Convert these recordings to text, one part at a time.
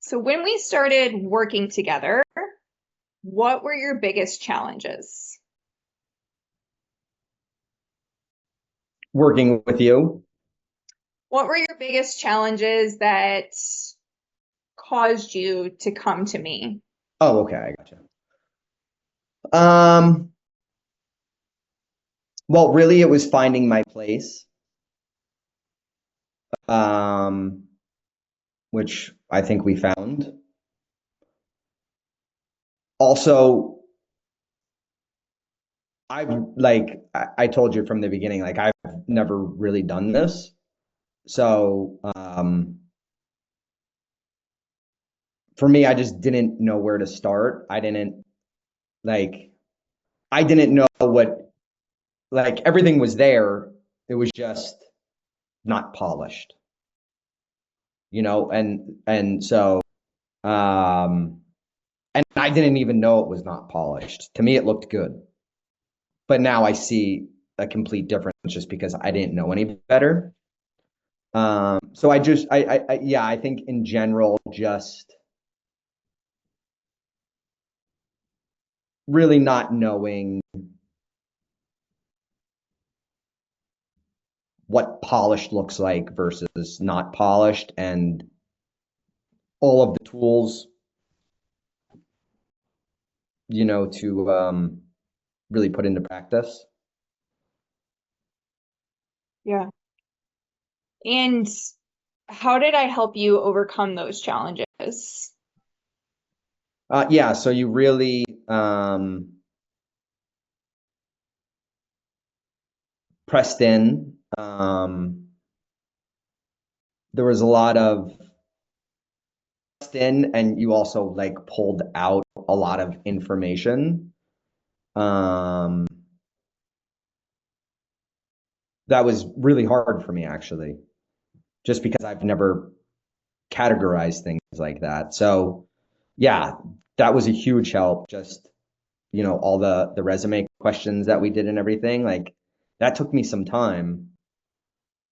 So when we started working together, what were your biggest challenges? Working with you. What were your biggest challenges that caused you to come to me? Oh, okay, I gotcha. Um, well, really, it was finding my place, um, which I think we found. Also, I told you from the beginning, like I've never really done this. So, for me, I just didn't know where to start. Like, I didn't know like everything was there. It was just not polished, and so, um, and I didn't even know it was not polished. To me, it looked good, but now I see a complete difference just because I didn't know any better. So yeah, I think in general, just really not knowing what polished looks like versus not polished, and all of the tools, to really put into practice. Yeah. And how did I help you overcome those challenges? Yeah, so you really pressed in. There was a lot of in, and you also like pulled out a lot of information. Um, that was really hard for me actually, just because I've never categorized things like that. So yeah, that was a huge help. Just, all the resume questions that we did and everything, like that took me some time.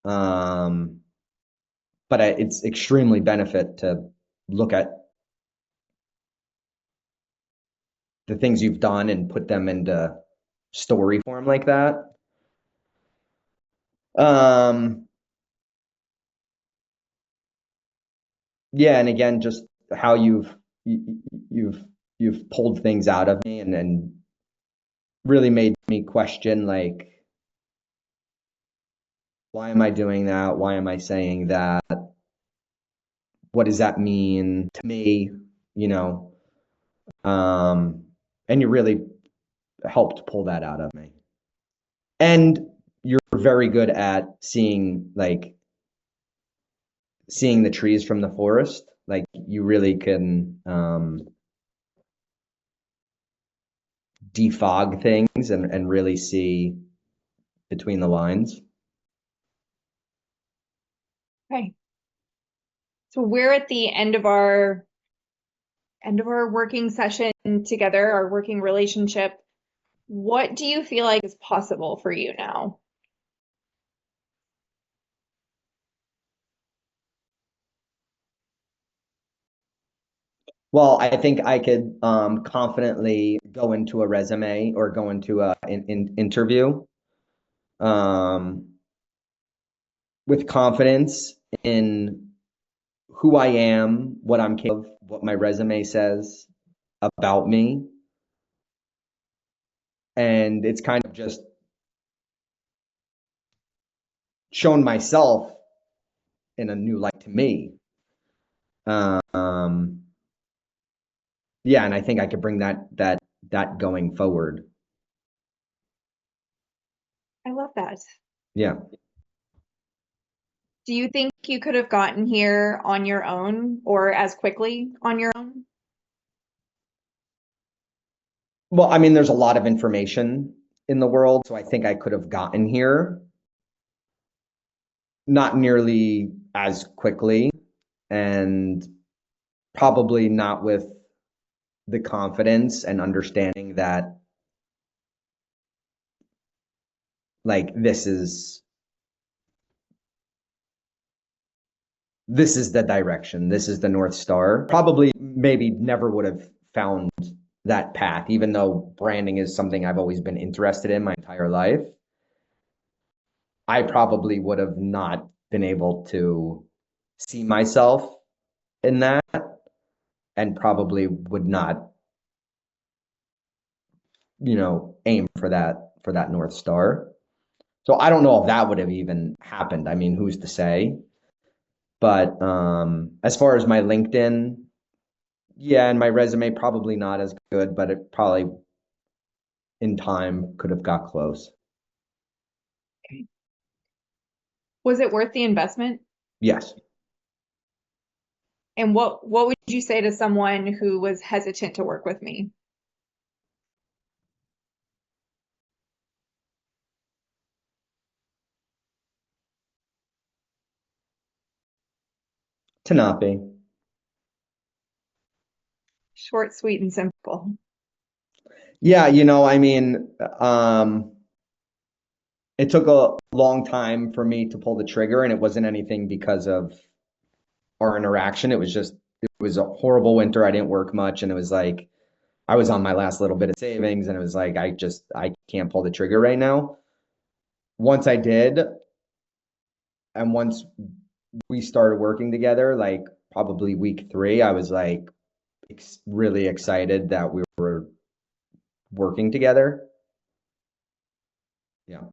Um, but it's extremely benefit to look at the things you've done and put them into story form like that. Um, yeah, and again, just how you've you've pulled things out of me, and really made me question, like, why am I doing that? Why am I saying that? What does that mean to me? You know, um, and you really helped pull that out of me. And you're very good at seeing the trees from the forest. Like you really can defog things and really see between the lines. Okay. So we're at the end of our working session together, our working relationship. What do you feel like is possible for you now? Well, I think I could confidently go into a resume or go into an interview um, with confidence in who I am, what I'm capable of, what my resume says about me. And it's kind of just shown myself in a new light to me. Um, yeah, and I think I could bring that going forward. I love that. Yeah. Do you think you could have gotten here on your own or as quickly on your own? Well, I mean, there's a lot of information in the world, so I think I could have gotten here not nearly as quickly, and probably not with the confidence and understanding that, like, this is this is the direction, this is the North Star. Probably maybe never would have found that path, even though branding is something I've always been interested in my entire life. I probably would have not been able to see myself in that, and probably would not, aim for that North Star. So I don't know if that would have even happened. I mean, who's to say? But as far as my LinkedIn, yeah, and my resume, probably not as good, but it probably in time could have got close. Was it worth the investment? Yes. And what would you say to someone who was hesitant to work with me? To not be. Short, sweet, and simple. Yeah, I mean, it took a long time for me to pull the trigger, and it wasn't anything because of our interaction. It was a horrible winter. I didn't work much, and it was like I was on my last little bit of savings, and it was like I can't pull the trigger right now. Once I did, and once we started working together, like probably week 3, I was like really excited that we were working together.